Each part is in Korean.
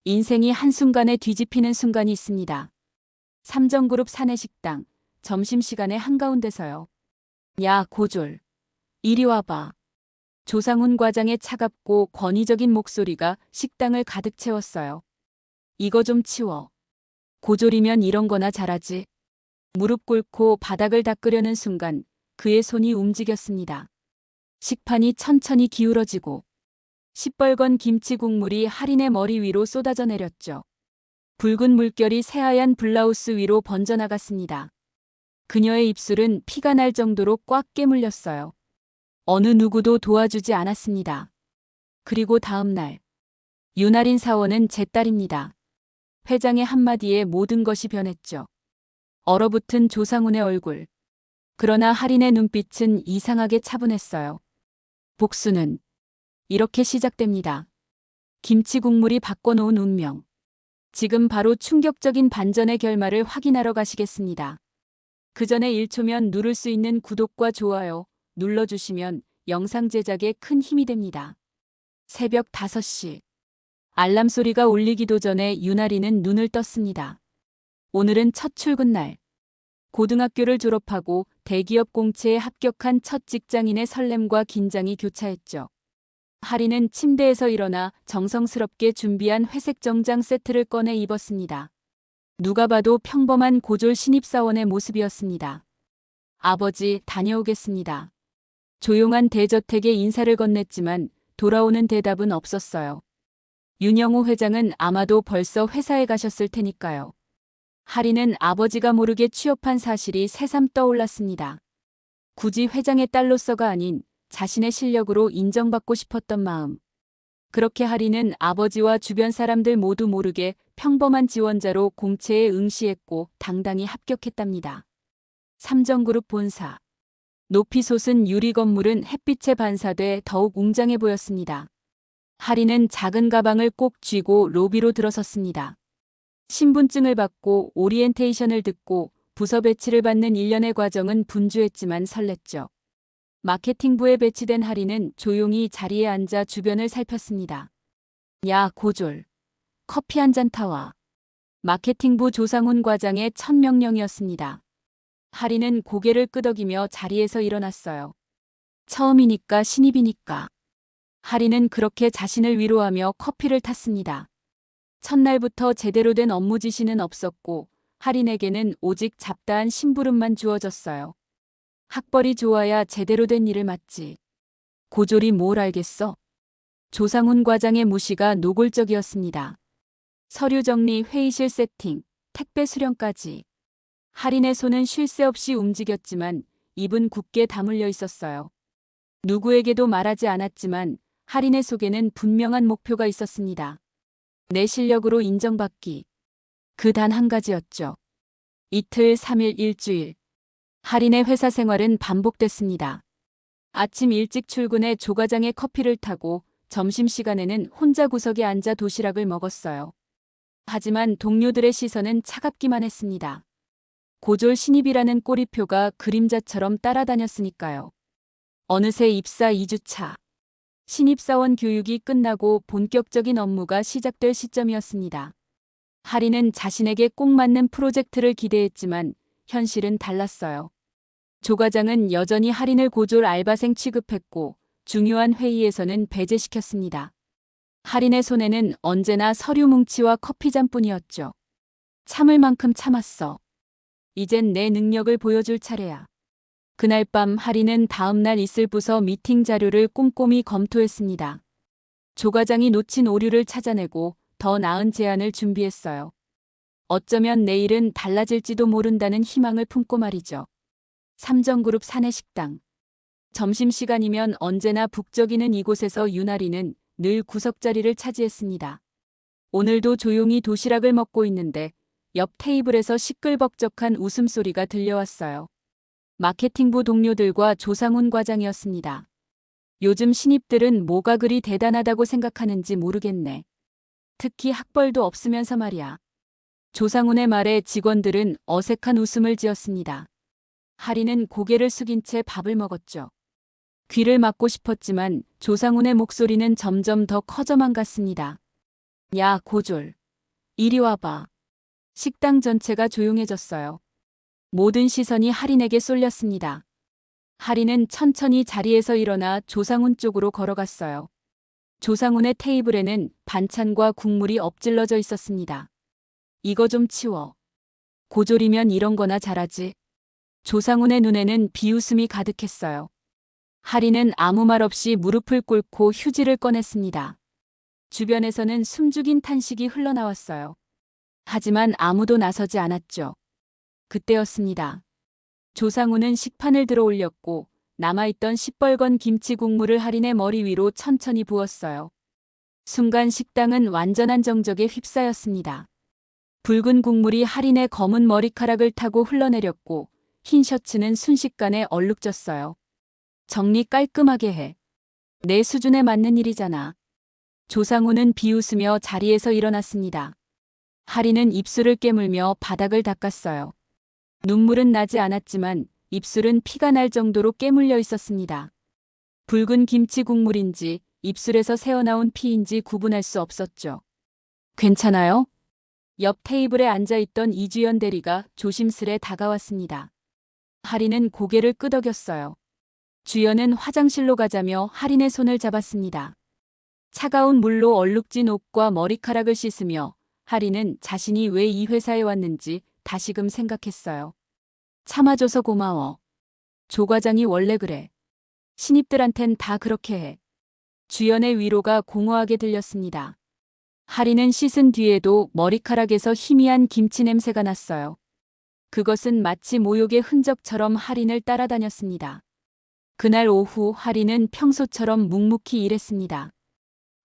인생이 한순간에 뒤집히는 순간이 있습니다. 삼정그룹 사내식당, 점심시간의 한가운데서요. 야, 고졸. 이리 와봐. 조상훈 과장의 차갑고 권위적인 목소리가 식당을 가득 채웠어요. 이거 좀 치워. 고졸이면 이런 거나 잘하지. 무릎 꿇고 바닥을 닦으려는 순간 그의 손이 움직였습니다. 식판이 천천히 기울어지고 시뻘건 김치 국물이 할인의 머리 위로 쏟아져 내렸죠. 붉은 물결이 새하얀 블라우스 위로 번져나갔습니다. 그녀의 입술은 피가 날 정도로 꽉 깨물렸어요. 어느 누구도 도와주지 않았습니다. 그리고 다음 날, 윤아린 사원은 제 딸입니다. 회장의 한마디에 모든 것이 변했죠. 얼어붙은 조상훈의 얼굴. 그러나 할인의 눈빛은 이상하게 차분했어요. 복수는 이렇게 시작됩니다. 김치 국물이 바꿔놓은 운명. 지금 바로 충격적인 반전의 결말을 확인하러 가시겠습니다. 그 전에 1초면 누를 수 있는 구독과 좋아요 눌러주시면 영상 제작에 큰 힘이 됩니다. 새벽 5시. 알람 소리가 울리기도 전에 윤아리는 눈을 떴습니다. 오늘은 첫 출근 날. 고등학교를 졸업하고 대기업 공채에 합격한 첫 직장인의 설렘과 긴장이 교차했죠. 할인은 침대에서 일어나 정성스럽게 준비한 회색 정장 세트를 꺼내 입었습니다. 누가 봐도 평범한 고졸 신입사원의 모습이었습니다. 아버지, 다녀오겠습니다. 조용한 대저택에 인사를 건넸지만 돌아오는 대답은 없었어요. 윤영호 회장은 아마도 벌써 회사에 가셨을 테니까요. 할인은 아버지가 모르게 취업한 사실이 새삼 떠올랐습니다. 굳이 회장의 딸로서가 아닌 자신의 실력으로 인정받고 싶었던 마음. 그렇게 할인은 아버지와 주변 사람들 모두 모르게 평범한 지원자로 공채에 응시했고 당당히 합격했답니다. 삼정그룹 본사. 높이 솟은 유리 건물은 햇빛에 반사돼 더욱 웅장해 보였습니다. 할인은 작은 가방을 꼭 쥐고 로비로 들어섰습니다. 신분증을 받고 오리엔테이션을 듣고 부서 배치를 받는 일련의 과정은 분주했지만 설렜죠. 마케팅부에 배치된 할인은 조용히 자리에 앉아 주변을 살폈습니다. 야, 고졸. 커피 한 잔 타와. 마케팅부 조상훈 과장의 첫 명령이었습니다. 할인은 고개를 끄덕이며 자리에서 일어났어요. 처음이니까 신입이니까. 할인은 그렇게 자신을 위로하며 커피를 탔습니다. 첫날부터 제대로 된 업무 지시는 없었고 할인에게는 오직 잡다한 심부름만 주어졌어요. 학벌이 좋아야 제대로 된 일을 맡지. 고졸이 뭘 알겠어? 조상훈 과장의 무시가 노골적이었습니다. 서류 정리, 회의실 세팅, 택배 수령까지. 할인의 손은 쉴 새 없이 움직였지만 입은 굳게 다물려 있었어요. 누구에게도 말하지 않았지만 할인의 속에는 분명한 목표가 있었습니다. 내 실력으로 인정받기. 그 단 한 가지였죠. 이틀, 3일, 일주일. 할인의 회사 생활은 반복됐습니다. 아침 일찍 출근해 조과장의 커피를 타고 점심시간에는 혼자 구석에 앉아 도시락을 먹었어요. 하지만 동료들의 시선은 차갑기만 했습니다. 고졸 신입이라는 꼬리표가 그림자처럼 따라다녔으니까요. 어느새 입사 2주차. 신입사원 교육이 끝나고 본격적인 업무가 시작될 시점이었습니다. 할인은 자신에게 꼭 맞는 프로젝트를 기대했지만 현실은 달랐어요. 조 과장은 여전히 할인을 고졸 알바생 취급했고 중요한 회의에서는 배제시켰습니다. 할인의 손에는 언제나 서류 뭉치와 커피잔뿐이었죠. 참을 만큼 참았어. 이젠 내 능력을 보여줄 차례야. 그날 밤 할인은 다음날 있을 부서 미팅 자료를 꼼꼼히 검토했습니다. 조 과장이 놓친 오류를 찾아내고 더 나은 제안을 준비했어요. 어쩌면 내일은 달라질지도 모른다는 희망을 품고 말이죠. 삼정그룹 사내식당. 점심시간이면 언제나 북적이는 이곳에서 윤아리는 늘 구석자리를 차지했습니다. 오늘도 조용히 도시락을 먹고 있는데 옆 테이블에서 시끌벅적한 웃음소리가 들려왔어요. 마케팅부 동료들과 조상훈 과장이었습니다. 요즘 신입들은 뭐가 그리 대단하다고 생각하는지 모르겠네. 특히 학벌도 없으면서 말이야. 조상훈의 말에 직원들은 어색한 웃음을 지었습니다. 할인은 고개를 숙인 채 밥을 먹었죠. 귀를 막고 싶었지만 조상훈의 목소리는 점점 더 커져만 갔습니다. 야, 고졸. 이리 와봐. 식당 전체가 조용해졌어요. 모든 시선이 할인에게 쏠렸습니다. 할인은 천천히 자리에서 일어나 조상훈 쪽으로 걸어갔어요. 조상훈의 테이블에는 반찬과 국물이 엎질러져 있었습니다. 이거 좀 치워. 고졸이면 이런 거나 잘하지. 조상훈의 눈에는 비웃음이 가득했어요. 할인은 아무 말 없이 무릎을 꿇고 휴지를 꺼냈습니다. 주변에서는 숨죽인 탄식이 흘러나왔어요. 하지만 아무도 나서지 않았죠. 그때였습니다. 조상우는 식판을 들어 올렸고 남아있던 시뻘건 김치 국물을 할인의 머리 위로 천천히 부었어요. 순간 식당은 완전한 정적에 휩싸였습니다. 붉은 국물이 할인의 검은 머리카락을 타고 흘러내렸고 흰 셔츠는 순식간에 얼룩졌어요. 정리 깔끔하게 해. 내 수준에 맞는 일이잖아. 조상우는 비웃으며 자리에서 일어났습니다. 할인은 입술을 깨물며 바닥을 닦았어요. 눈물은 나지 않았지만 입술은 피가 날 정도로 깨물려 있었습니다. 붉은 김치 국물인지 입술에서 새어나온 피인지 구분할 수 없었죠. 괜찮아요? 옆 테이블에 앉아있던 이주연 대리가 조심스레 다가왔습니다. 할인은 고개를 끄덕였어요. 주연은 화장실로 가자며 할인의 손을 잡았습니다. 차가운 물로 얼룩진 옷과 머리카락을 씻으며 할인은 자신이 왜 이 회사에 왔는지 다시금 생각했어요. 참아줘서 고마워. 조 과장이 원래 그래. 신입들한텐 다 그렇게 해. 주연의 위로가 공허하게 들렸습니다. 할인은 씻은 뒤에도 머리카락에서 희미한 김치 냄새가 났어요. 그것은 마치 모욕의 흔적처럼 할인을 따라다녔습니다. 그날 오후 할인은 평소처럼 묵묵히 일했습니다.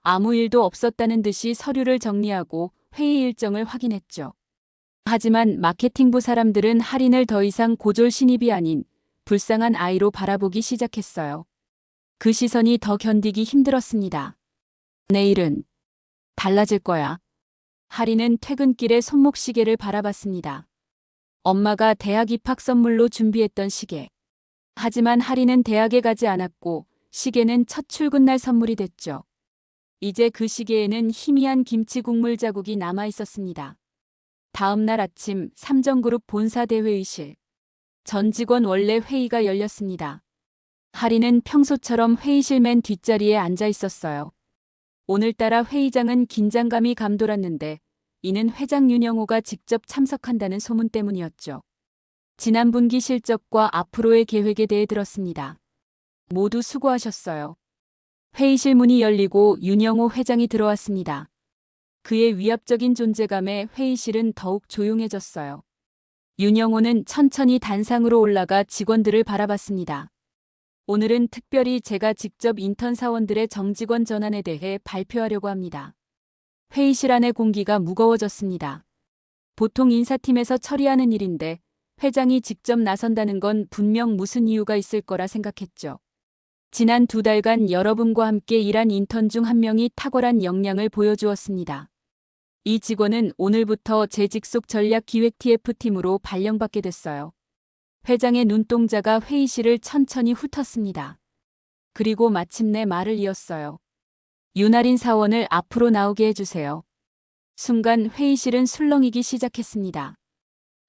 아무 일도 없었다는 듯이 서류를 정리하고 회의 일정을 확인했죠. 하지만 마케팅부 사람들은 할인을 더 이상 고졸 신입이 아닌 불쌍한 아이로 바라보기 시작했어요. 그 시선이 더 견디기 힘들었습니다. 내일은 달라질 거야. 할인은 퇴근길에 손목시계를 바라봤습니다. 엄마가 대학 입학 선물로 준비했던 시계. 하지만 할인은 대학에 가지 않았고 시계는 첫 출근날 선물이 됐죠. 이제 그 시계에는 희미한 김치 국물 자국이 남아 있었습니다. 다음 날 아침 삼정그룹 본사 대회의실. 전 직원 원래 회의가 열렸습니다. 할인은 평소처럼 회의실 맨 뒷자리에 앉아 있었어요. 오늘따라 회의장은 긴장감이 감돌았는데 이는 회장 윤영호가 직접 참석한다는 소문 때문이었죠. 지난 분기 실적과 앞으로의 계획에 대해 들었습니다. 모두 수고하셨어요. 회의실 문이 열리고 윤영호 회장이 들어왔습니다. 그의 위압적인 존재감에 회의실은 더욱 조용해졌어요. 윤영호는 천천히 단상으로 올라가 직원들을 바라봤습니다. 오늘은 특별히 제가 직접 인턴 사원들의 정직원 전환에 대해 발표하려고 합니다. 회의실 안의 공기가 무거워졌습니다. 보통 인사팀에서 처리하는 일인데 회장이 직접 나선다는 건 분명 무슨 이유가 있을 거라 생각했죠. 지난 2달간 여러분과 함께 일한 인턴 중 한 명이 탁월한 역량을 보여주었습니다. 이 직원은 오늘부터 제 직속 전략기획 TF팀으로 발령받게 됐어요. 회장의 눈동자가 회의실을 천천히 훑었습니다. 그리고 마침내 말을 이었어요. 윤아린 사원을 앞으로 나오게 해주세요. 순간 회의실은 술렁이기 시작했습니다.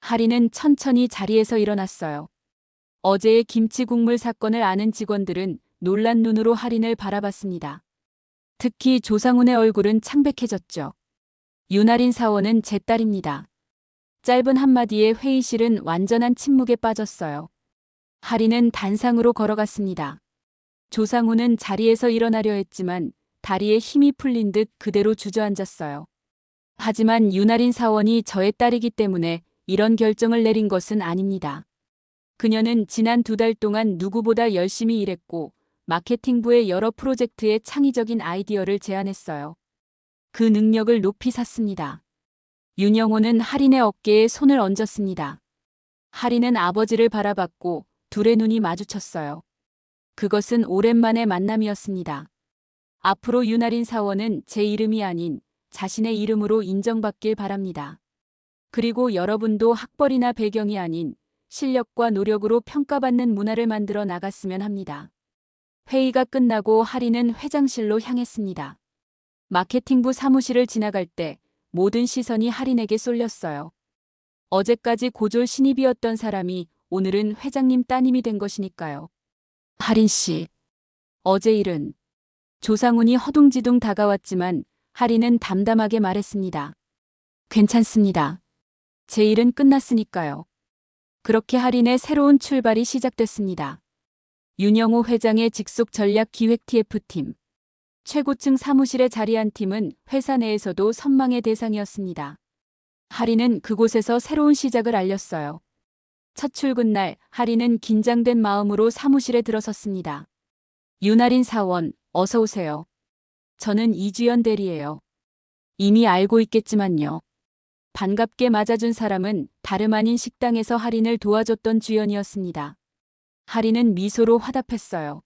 할인은 천천히 자리에서 일어났어요. 어제의 김치 국물 사건을 아는 직원들은 놀란 눈으로 할인을 바라봤습니다. 특히 조상훈의 얼굴은 창백해졌죠. 윤아린 사원은 제 딸입니다. 짧은 한마디에 회의실은 완전한 침묵에 빠졌어요. 할인은 단상으로 걸어갔습니다. 조상훈은 자리에서 일어나려 했지만 다리에 힘이 풀린 듯 그대로 주저앉았어요. 하지만 윤아린 사원이 저의 딸이기 때문에 이런 결정을 내린 것은 아닙니다. 그녀는 지난 2달 동안 누구보다 열심히 일했고 마케팅부의 여러 프로젝트에 창의적인 아이디어를 제안했어요. 그 능력을 높이 샀습니다. 윤영호는 할인의 어깨에 손을 얹었습니다. 할인은 아버지를 바라봤고 둘의 눈이 마주쳤어요. 그것은 오랜만의 만남이었습니다. 앞으로 윤아린 사원은 제 이름이 아닌 자신의 이름으로 인정받길 바랍니다. 그리고 여러분도 학벌이나 배경이 아닌 실력과 노력으로 평가받는 문화를 만들어 나갔으면 합니다. 회의가 끝나고 할인은 회장실로 향했습니다. 마케팅부 사무실을 지나갈 때 모든 시선이 할인에게 쏠렸어요. 어제까지 고졸 신입이었던 사람이 오늘은 회장님 따님이 된 것이니까요. 할인 씨. 어제 일은. 조상훈이 허둥지둥 다가왔지만 할인은 담담하게 말했습니다. 괜찮습니다. 제 일은 끝났으니까요. 그렇게 할인의 새로운 출발이 시작됐습니다. 윤영호 회장의 직속 전략 기획 TF팀. 최고층 사무실에 자리한 팀은 회사 내에서도 선망의 대상이었습니다. 할인은 그곳에서 새로운 시작을 알렸어요. 첫 출근 날 할인은 긴장된 마음으로 사무실에 들어섰습니다. 윤아린 사원, 어서 오세요. 저는 이주연 대리예요. 이미 알고 있겠지만요. 반갑게 맞아준 사람은 다름 아닌 식당에서 할인을 도와줬던 주연이었습니다. 할인은 미소로 화답했어요.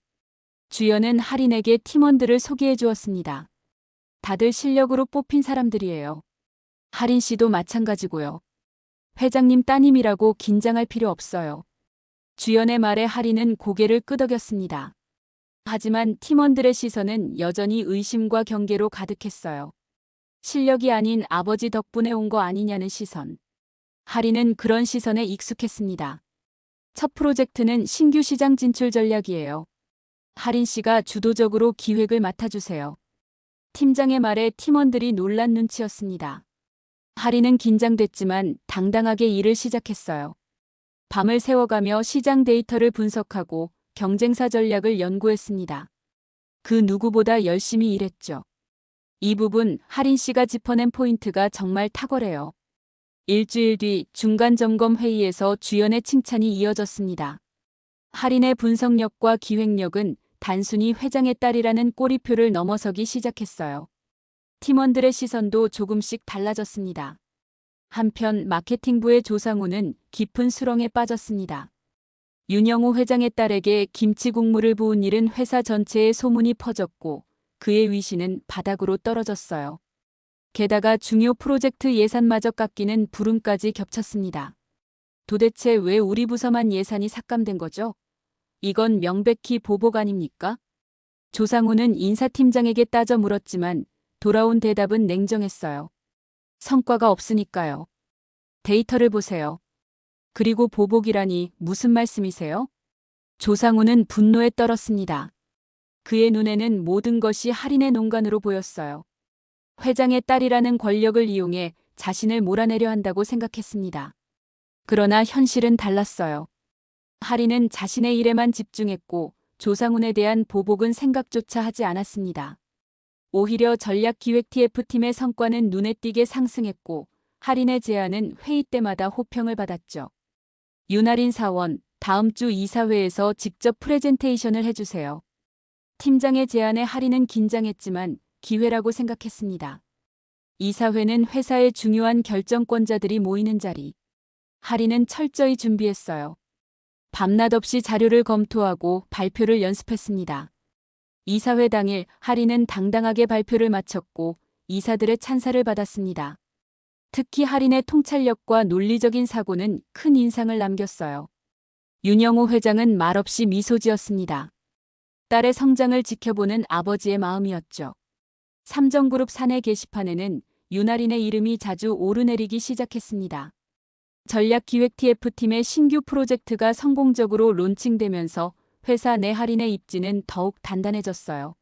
주연은 할인에게 팀원들을 소개해 주었습니다. 다들 실력으로 뽑힌 사람들이에요. 할인 씨도 마찬가지고요. 회장님 따님이라고 긴장할 필요 없어요. 주연의 말에 할인은 고개를 끄덕였습니다. 하지만 팀원들의 시선은 여전히 의심과 경계로 가득했어요. 실력이 아닌 아버지 덕분에 온 거 아니냐는 시선. 할인은 그런 시선에 익숙했습니다. 첫 프로젝트는 신규 시장 진출 전략이에요. 할인 씨가 주도적으로 기획을 맡아주세요. 팀장의 말에 팀원들이 놀란 눈치였습니다. 할인은 긴장됐지만 당당하게 일을 시작했어요. 밤을 새워가며 시장 데이터를 분석하고 경쟁사 전략을 연구했습니다. 그 누구보다 열심히 일했죠. 이 부분 할인 씨가 짚어낸 포인트가 정말 탁월해요. 일주일 뒤 중간 점검 회의에서 주연의 칭찬이 이어졌습니다. 할인의 분석력과 기획력은 단순히 회장의 딸이라는 꼬리표를 넘어서기 시작했어요. 팀원들의 시선도 조금씩 달라졌습니다. 한편 마케팅부의 조상우는 깊은 수렁에 빠졌습니다. 윤영호 회장의 딸에게 김치 국물을 부은 일은 회사 전체에 소문이 퍼졌고 그의 위신은 바닥으로 떨어졌어요. 게다가 중요 프로젝트 예산마저 깎이는 불운까지 겹쳤습니다. 도대체 왜 우리 부서만 예산이 삭감된 거죠? 이건 명백히 보복 아닙니까? 조상우는 인사팀장에게 따져 물었지만 돌아온 대답은 냉정했어요. 성과가 없으니까요. 데이터를 보세요. 그리고 보복이라니 무슨 말씀이세요? 조상우는 분노에 떨었습니다. 그의 눈에는 모든 것이 할인의 농간으로 보였어요. 회장의 딸이라는 권력을 이용해 자신을 몰아내려 한다고 생각했습니다. 그러나 현실은 달랐어요. 할인은 자신의 일에만 집중했고 조상훈에 대한 보복은 생각조차 하지 않았습니다. 오히려 전략기획 TF팀의 성과는 눈에 띄게 상승했고 할인의 제안은 회의 때마다 호평을 받았죠. 윤아린 사원, 다음 주 이사회에서 직접 프레젠테이션을 해주세요. 팀장의 제안에 할인은 긴장했지만 기회라고 생각했습니다. 이사회는 회사의 중요한 결정권자들이 모이는 자리. 할인은 철저히 준비했어요. 밤낮 없이 자료를 검토하고 발표를 연습했습니다. 이사회 당일 할인은 당당하게 발표를 마쳤고 이사들의 찬사를 받았습니다. 특히 할인의 통찰력과 논리적인 사고는 큰 인상을 남겼어요. 윤영호 회장은 말없이 미소 지었습니다. 딸의 성장을 지켜보는 아버지의 마음이었죠. 삼정그룹 사내 게시판에는 윤아린의 이름이 자주 오르내리기 시작했습니다. 전략기획 TF팀의 신규 프로젝트가 성공적으로 론칭되면서 회사 내 할인의 입지는 더욱 단단해졌어요.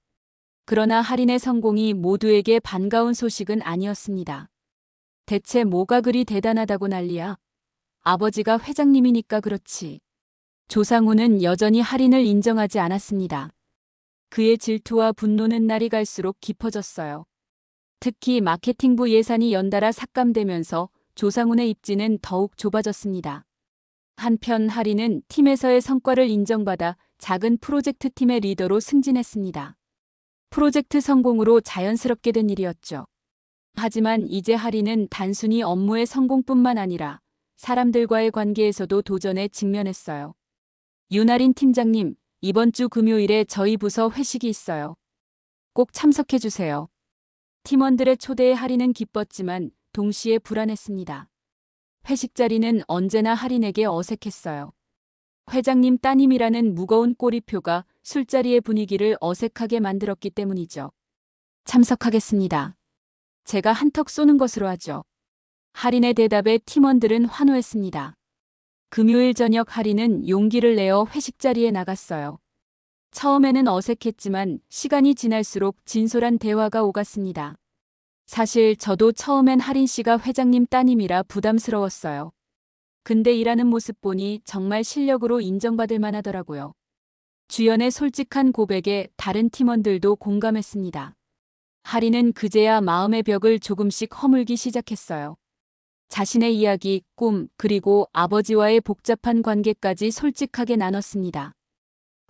그러나 할인의 성공이 모두에게 반가운 소식은 아니었습니다. 대체 뭐가 그리 대단하다고 난리야? 아버지가 회장님이니까 그렇지. 조상우는 여전히 할인을 인정하지 않았습니다. 그의 질투와 분노는 날이 갈수록 깊어졌어요. 특히 마케팅부 예산이 연달아 삭감되면서 조상훈의 입지는 더욱 좁아졌습니다. 한편 할인은 팀에서의 성과를 인정받아 작은 프로젝트 팀의 리더로 승진했습니다. 프로젝트 성공으로 자연스럽게 된 일이었죠. 하지만 이제 할인은 단순히 업무의 성공뿐만 아니라 사람들과의 관계에서도 도전에 직면했어요. 윤아린 팀장님, 이번 주 금요일에 저희 부서 회식이 있어요. 꼭 참석해 주세요. 팀원들의 초대에 할인은 기뻤지만 동시에 불안했습니다. 회식 자리는 언제나 할인에게 어색했어요. 회장님 따님이라는 무거운 꼬리표가 술자리의 분위기를 어색하게 만들었기 때문이죠. 참석하겠습니다. 제가 한턱 쏘는 것으로 하죠. 할인의 대답에 팀원들은 환호했습니다. 금요일 저녁 할인은 용기를 내어 회식 자리에 나갔어요. 처음에는 어색했지만 시간이 지날수록 진솔한 대화가 오갔습니다. 사실 저도 처음엔 할인 씨가 회장님 따님이라 부담스러웠어요. 근데 일하는 모습 보니 정말 실력으로 인정받을 만하더라고요. 주연의 솔직한 고백에 다른 팀원들도 공감했습니다. 할인은 그제야 마음의 벽을 조금씩 허물기 시작했어요. 자신의 이야기, 꿈, 그리고 아버지와의 복잡한 관계까지 솔직하게 나눴습니다.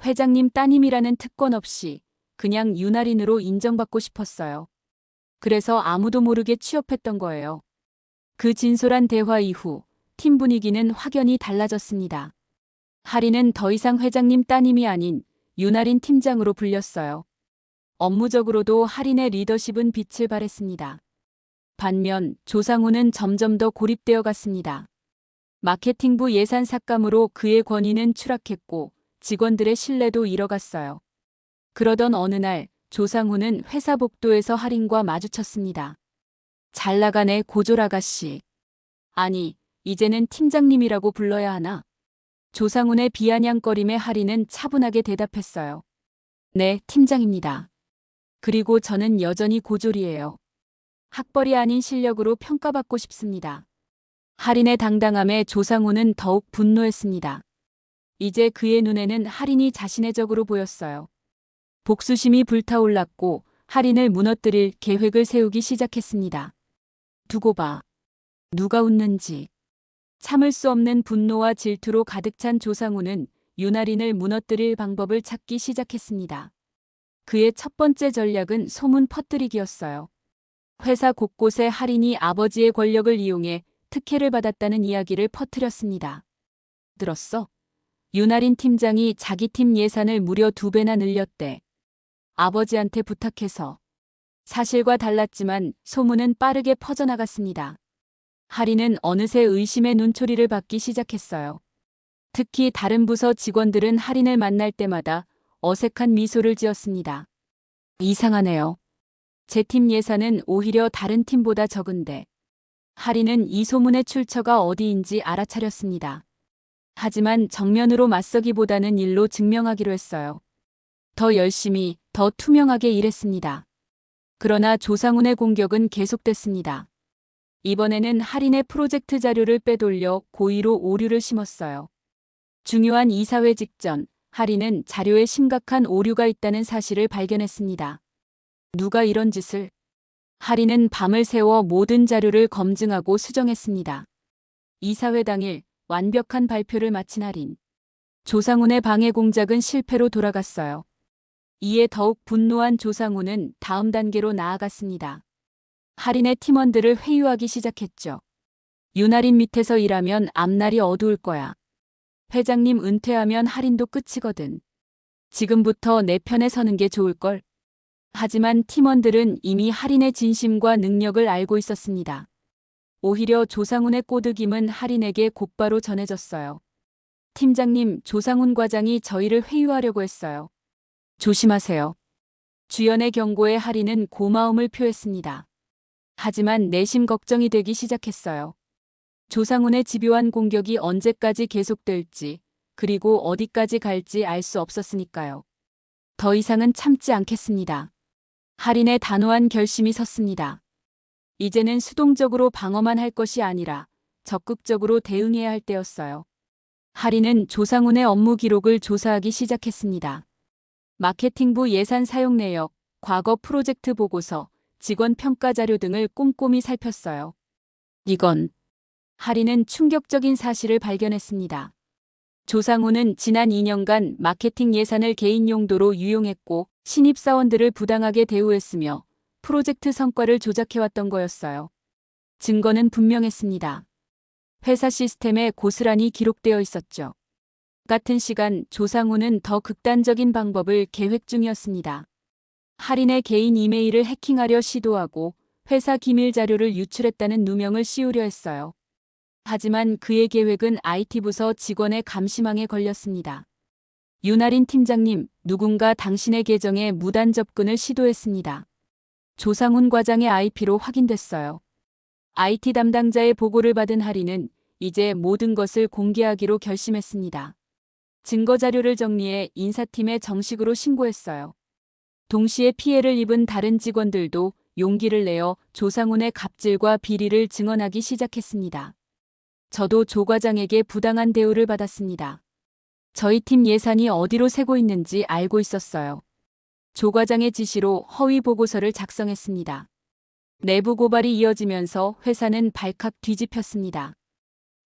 회장님 따님이라는 특권 없이 그냥 윤활인으로 인정받고 싶었어요. 그래서 아무도 모르게 취업했던 거예요. 그 진솔한 대화 이후 팀 분위기는 확연히 달라졌습니다. 할인은 더 이상 회장님 따님이 아닌 윤활인 팀장으로 불렸어요. 업무적으로도 할인의 리더십은 빛을 발했습니다. 반면 조상우는 점점 더 고립되어 갔습니다. 마케팅부 예산 삭감으로 그의 권위는 추락했고 직원들의 신뢰도 잃어갔어요. 그러던 어느 날 조상우는 회사 복도에서 할인과 마주쳤습니다. 잘 나가네 고졸 아가씨. 아니, 이제는 팀장님이라고 불러야 하나? 조상훈의 비아냥거림에 할인은 차분하게 대답했어요. 네, 팀장입니다. 그리고 저는 여전히 고졸이에요. 학벌이 아닌 실력으로 평가받고 싶습니다. 할인의 당당함에 조상훈은 더욱 분노했습니다. 이제 그의 눈에는 할인이 자신의 적으로 보였어요. 복수심이 불타올랐고 할인을 무너뜨릴 계획을 세우기 시작했습니다. 두고 봐. 누가 웃는지. 참을 수 없는 분노와 질투로 가득 찬 조상우는 윤활인을 무너뜨릴 방법을 찾기 시작했습니다. 그의 첫 번째 전략은 소문 퍼뜨리기였어요. 회사 곳곳에 할인이 아버지의 권력을 이용해 특혜를 받았다는 이야기를 퍼뜨렸습니다. 들었어? 윤활인 팀장이 자기 팀 예산을 무려 2배나 늘렸대. 아버지한테 부탁해서. 사실과 달랐지만 소문은 빠르게 퍼져나갔습니다. 할인은 어느새 의심의 눈초리를 받기 시작했어요. 특히 다른 부서 직원들은 할인을 만날 때마다 어색한 미소를 지었습니다. 이상하네요. 제 팀 예산은 오히려 다른 팀보다 적은데. 할인은 이 소문의 출처가 어디인지 알아차렸습니다. 하지만 정면으로 맞서기보다는 일로 증명하기로 했어요. 더 열심히, 더 투명하게 일했습니다. 그러나 조상훈의 공격은 계속됐습니다. 이번에는 할인의 프로젝트 자료를 빼돌려 고의로 오류를 심었어요. 중요한 이사회 직전, 할인은 자료에 심각한 오류가 있다는 사실을 발견했습니다. 누가 이런 짓을? 할인은 밤을 새워 모든 자료를 검증하고 수정했습니다. 이사회 당일 완벽한 발표를 마친 할인. 조상훈의 방해 공작은 실패로 돌아갔어요. 이에 더욱 분노한 조상훈은 다음 단계로 나아갔습니다. 할인의 팀원들을 회유하기 시작했죠. 윤할인 밑에서 일하면 앞날이 어두울 거야. 회장님 은퇴하면 할인도 끝이거든. 지금부터 내 편에 서는 게 좋을걸. 하지만 팀원들은 이미 할인의 진심과 능력을 알고 있었습니다. 오히려 조상훈의 꼬드김은 할인에게 곧바로 전해졌어요. 팀장님, 조상훈 과장이 저희를 회유하려고 했어요. 조심하세요. 주연의 경고에 할인은 고마움을 표했습니다. 하지만 내심 걱정이 되기 시작했어요. 조상훈의 집요한 공격이 언제까지 계속될지, 그리고 어디까지 갈지 알 수 없었으니까요. 더 이상은 참지 않겠습니다. 할인의 단호한 결심이 섰습니다. 이제는 수동적으로 방어만 할 것이 아니라 적극적으로 대응해야 할 때였어요. 할인은 조상훈의 업무 기록을 조사하기 시작했습니다. 마케팅부 예산 사용 내역, 과거 프로젝트 보고서, 직원 평가 자료 등을 꼼꼼히 살폈어요. 이건 할인은 충격적인 사실을 발견했습니다. 조상훈은 지난 2년간 마케팅 예산을 개인 용도로 유용했고 신입사원들을 부당하게 대우했으며 프로젝트 성과를 조작해왔던 거였어요. 증거는 분명했습니다. 회사 시스템에 고스란히 기록되어 있었죠. 같은 시간 조상훈은 더 극단적인 방법을 계획 중이었습니다. 할인의 개인 이메일을 해킹하려 시도하고 회사 기밀 자료를 유출했다는 누명을 씌우려 했어요. 하지만 그의 계획은 IT부서 직원의 감시망에 걸렸습니다. 윤할인 팀장님, 누군가 당신의 계정에 무단 접근을 시도했습니다. 조상훈 과장의 IP로 확인됐어요. IT 담당자의 보고를 받은 할인은 이제 모든 것을 공개하기로 결심했습니다. 증거 자료를 정리해 인사팀에 정식으로 신고했어요. 동시에 피해를 입은 다른 직원들도 용기를 내어 조상훈의 갑질과 비리를 증언하기 시작했습니다. 저도 조 과장에게 부당한 대우를 받았습니다. 저희 팀 예산이 어디로 새고 있는지 알고 있었어요. 조 과장의 지시로 허위 보고서를 작성했습니다. 내부 고발이 이어지면서 회사는 발칵 뒤집혔습니다.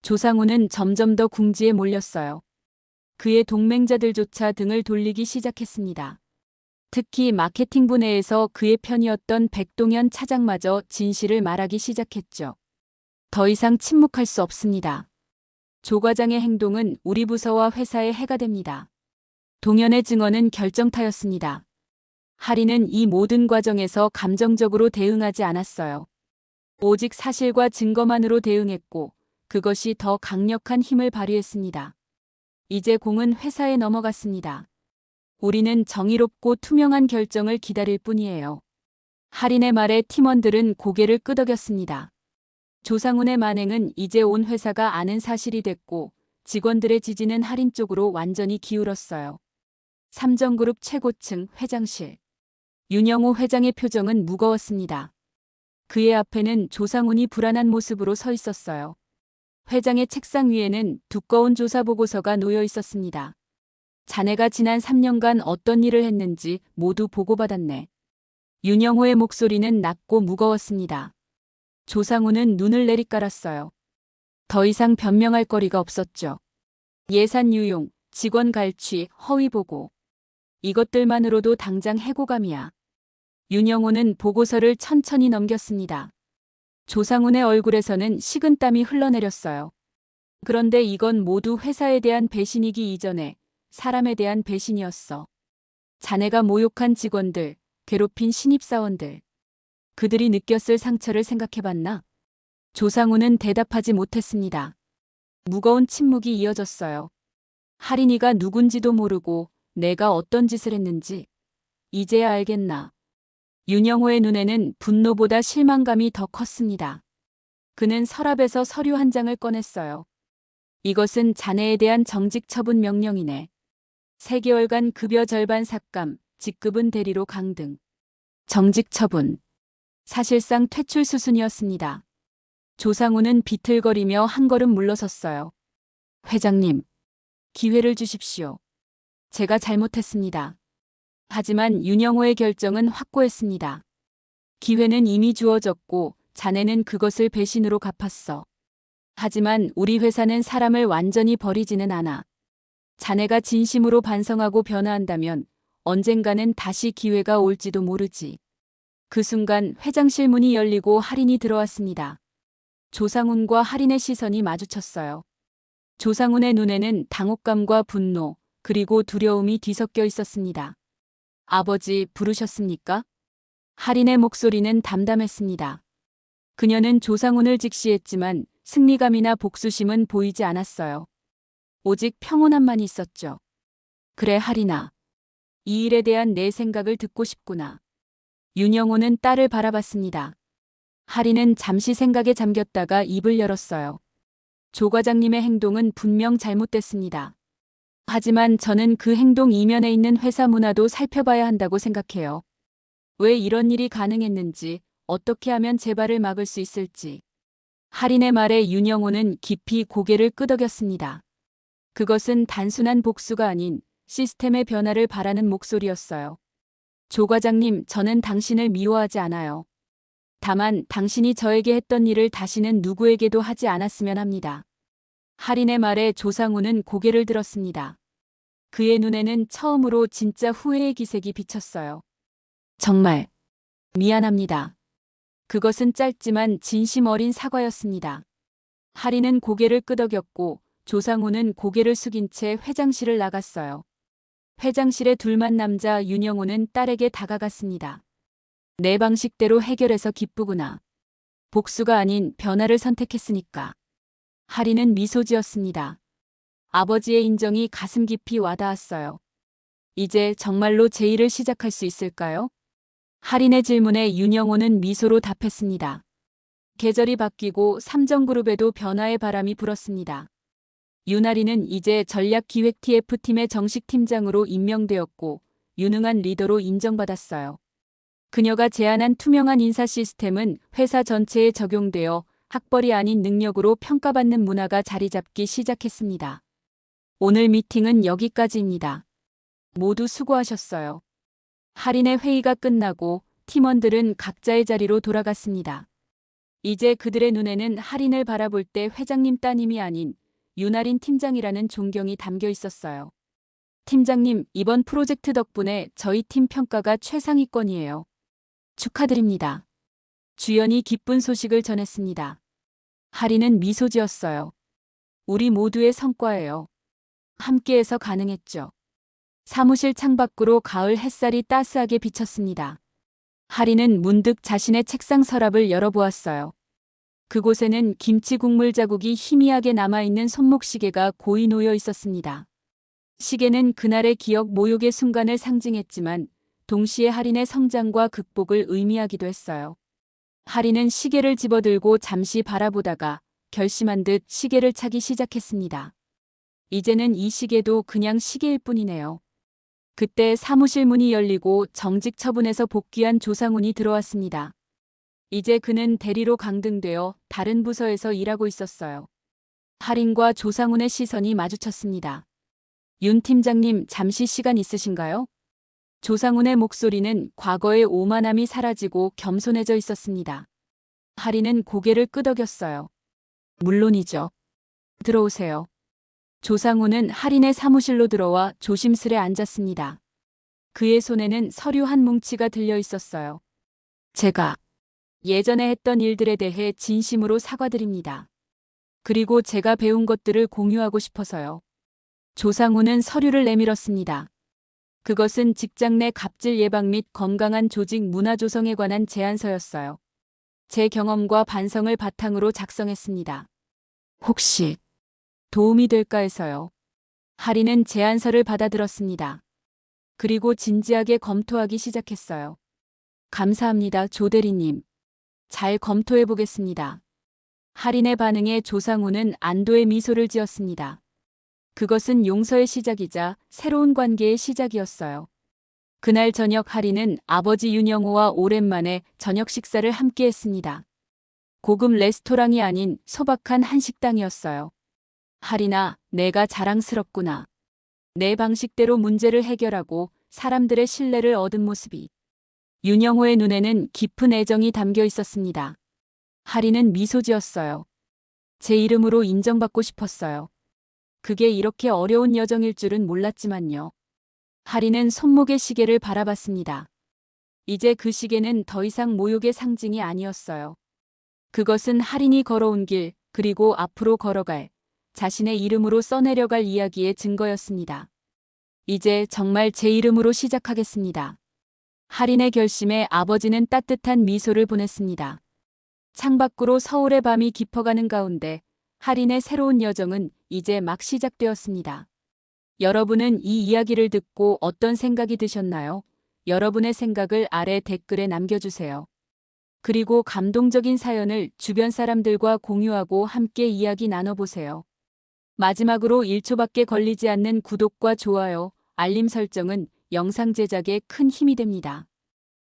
조상훈은 점점 더 궁지에 몰렸어요. 그의 동맹자들조차 등을 돌리기 시작했습니다. 특히 마케팅부 내에서 그의 편이었던 백동현 차장마저 진실을 말하기 시작했죠. 더 이상 침묵할 수 없습니다. 조 과장의 행동은 우리 부서와 회사에 해가 됩니다. 동현의 증언은 결정타였습니다. 할인은 이 모든 과정에서 감정적으로 대응하지 않았어요. 오직 사실과 증거만으로 대응했고 그것이 더 강력한 힘을 발휘했습니다. 이제 공은 회사에 넘어갔습니다. 우리는 정의롭고 투명한 결정을 기다릴 뿐이에요. 할인의 말에 팀원들은 고개를 끄덕였습니다. 조상훈의 만행은 이제 온 회사가 아는 사실이 됐고 직원들의 지지는 할인 쪽으로 완전히 기울었어요. 삼정그룹 최고층 회장실. 윤영호 회장의 표정은 무거웠습니다. 그의 앞에는 조상훈이 불안한 모습으로 서 있었어요. 회장의 책상 위에는 두꺼운 조사 보고서가 놓여 있었습니다. 자네가 지난 3년간 어떤 일을 했는지 모두 보고받았네. 윤영호의 목소리는 낮고 무거웠습니다. 조상훈은 눈을 내리깔았어요. 더 이상 변명할 거리가 없었죠. 예산 유용, 직원 갈취, 허위 보고. 이것들만으로도 당장 해고감이야. 윤영호는 보고서를 천천히 넘겼습니다. 조상훈의 얼굴에서는 식은땀이 흘러내렸어요. 그런데 이건 모두 회사에 대한 배신이기 이전에 사람에 대한 배신이었어. 자네가 모욕한 직원들, 괴롭힌 신입사원들. 그들이 느꼈을 상처를 생각해봤나? 조상훈은 대답하지 못했습니다. 무거운 침묵이 이어졌어요. 할인이가 누군지도 모르고 내가 어떤 짓을 했는지 이제야 알겠나. 윤영호의 눈에는 분노보다 실망감이 더 컸습니다. 그는 서랍에서 서류 한 장을 꺼냈어요. 이것은 자네에 대한 정직 처분 명령이네. 3개월간 급여 절반 삭감, 직급은 대리로 강등. 정직 처분. 사실상 퇴출 수순이었습니다. 조상훈은 비틀거리며 한 걸음 물러섰어요. 회장님, 기회를 주십시오. 제가 잘못했습니다. 하지만 윤영호의 결정은 확고했습니다. 기회는 이미 주어졌고 자네는 그것을 배신으로 갚았어. 하지만 우리 회사는 사람을 완전히 버리지는 않아. 자네가 진심으로 반성하고 변화한다면 언젠가는 다시 기회가 올지도 모르지. 그 순간 회장실 문이 열리고 할인이 들어왔습니다. 조상훈과 할인의 시선이 마주쳤어요. 조상훈의 눈에는 당혹감과 분노, 그리고 두려움이 뒤섞여 있었습니다. 아버지 부르셨습니까? 할인의 목소리는 담담했습니다. 그녀는 조상훈을 직시했지만 승리감이나 복수심은 보이지 않았어요. 오직 평온함만 있었죠. 그래 할인아. 이 일에 대한 내 생각을 듣고 싶구나. 윤영호는 딸을 바라봤습니다. 할인은 잠시 생각에 잠겼다가 입을 열었어요. 조 과장님의 행동은 분명 잘못됐습니다. 하지만 저는 그 행동 이면에 있는 회사 문화도 살펴봐야 한다고 생각해요. 왜 이런 일이 가능했는지, 어떻게 하면 재발을 막을 수 있을지. 할인의 말에 윤영호는 깊이 고개를 끄덕였습니다. 그것은 단순한 복수가 아닌 시스템의 변화를 바라는 목소리였어요. 조 과장님, 저는 당신을 미워하지 않아요. 다만 당신이 저에게 했던 일을 다시는 누구에게도 하지 않았으면 합니다. 할인의 말에 조상훈은 고개를 들었습니다. 그의 눈에는 처음으로 진짜 후회의 기색이 비쳤어요. 정말 미안합니다. 그것은 짧지만 진심 어린 사과였습니다. 할인은 고개를 끄덕였고 조상훈은 고개를 숙인 채 회장실을 나갔어요. 회장실에 둘만 남자 윤영호는 딸에게 다가갔습니다. 내 방식대로 해결해서 기쁘구나. 복수가 아닌 변화를 선택했으니까. 할인은 미소 지었습니다. 아버지의 인정이 가슴 깊이 와닿았어요. 이제 정말로 제 일을 시작할 수 있을까요? 할인의 질문에 윤영호는 미소로 답했습니다. 계절이 바뀌고 삼정그룹에도 변화의 바람이 불었습니다. 윤할인은 이제 전략기획 TF팀의 정식 팀장으로 임명되었고 유능한 리더로 인정받았어요. 그녀가 제안한 투명한 인사 시스템은 회사 전체에 적용되어 학벌이 아닌 능력으로 평가받는 문화가 자리 잡기 시작했습니다. 오늘 미팅은 여기까지입니다. 모두 수고하셨어요. 할인의 회의가 끝나고 팀원들은 각자의 자리로 돌아갔습니다. 이제 그들의 눈에는 할인을 바라볼 때 회장님 따님이 아닌 윤할인 팀장이라는 존경이 담겨 있었어요. 팀장님, 이번 프로젝트 덕분에 저희 팀 평가가 최상위권이에요. 축하드립니다. 주연이 기쁜 소식을 전했습니다. 할인은 미소 지었어요. 우리 모두의 성과예요. 함께해서 가능했죠. 사무실 창밖으로 가을 햇살이 따스하게 비쳤습니다. 할인은 문득 자신의 책상 서랍을 열어보았어요. 그곳에는 김치 국물 자국이 희미하게 남아있는 손목시계가 고이 놓여 있었습니다. 시계는 그날의 기억 모욕의 순간을 상징했지만 동시에 할인의 성장과 극복을 의미하기도 했어요. 할인은 시계를 집어들고 잠시 바라보다가 결심한 듯 시계를 차기 시작했습니다. 이제는 이 시계도 그냥 시계일 뿐이네요. 그때 사무실 문이 열리고 정직 처분에서 복귀한 조상훈이 들어왔습니다. 이제 그는 대리로 강등되어 다른 부서에서 일하고 있었어요. 할인과 조상훈의 시선이 마주쳤습니다. 윤 팀장님, 잠시 시간 있으신가요? 조상훈의 목소리는 과거의 오만함이 사라지고 겸손해져 있었습니다. 할인은 고개를 끄덕였어요. 물론이죠. 들어오세요. 조상훈은 할인의 사무실로 들어와 조심스레 앉았습니다. 그의 손에는 서류 한 뭉치가 들려 있었어요. 제가 예전에 했던 일들에 대해 진심으로 사과드립니다. 그리고 제가 배운 것들을 공유하고 싶어서요. 조상훈은 서류를 내밀었습니다. 그것은 직장 내 갑질 예방 및 건강한 조직 문화 조성에 관한 제안서였어요. 제 경험과 반성을 바탕으로 작성했습니다. 혹시 도움이 될까 해서요. 할인은 제안서를 받아들었습니다. 그리고 진지하게 검토하기 시작했어요. 감사합니다, 조 대리님. 잘 검토해 보겠습니다. 할인의 반응에 조상훈은 안도의 미소를 지었습니다. 그것은 용서의 시작이자 새로운 관계의 시작이었어요. 그날 저녁 할인은 아버지 윤영호와 오랜만에 저녁 식사를 함께 했습니다. 고급 레스토랑이 아닌 소박한 한식당이었어요. 할인아, 내가 자랑스럽구나. 내 방식대로 문제를 해결하고 사람들의 신뢰를 얻은 모습이. 윤영호의 눈에는 깊은 애정이 담겨 있었습니다. 할인은 미소 지었어요. 제 이름으로 인정받고 싶었어요. 그게 이렇게 어려운 여정일 줄은 몰랐지만요. 할인은 손목의 시계를 바라봤습니다. 이제 그 시계는 더 이상 모욕의 상징이 아니었어요. 그것은 할인이 걸어온 길, 그리고 앞으로 걸어갈, 자신의 이름으로 써내려갈 이야기의 증거였습니다. 이제 정말 제 이름으로 시작하겠습니다. 할인의 결심에 아버지는 따뜻한 미소를 보냈습니다. 창밖으로 서울의 밤이 깊어가는 가운데 할인의 새로운 여정은 이제 막 시작되었습니다. 여러분은 이 이야기를 듣고 어떤 생각이 드셨나요? 여러분의 생각을 아래 댓글에 남겨주세요. 그리고 감동적인 사연을 주변 사람들과 공유하고 함께 이야기 나눠보세요. 마지막으로 1초밖에 걸리지 않는 구독과 좋아요, 알림 설정은 영상 제작에 큰 힘이 됩니다.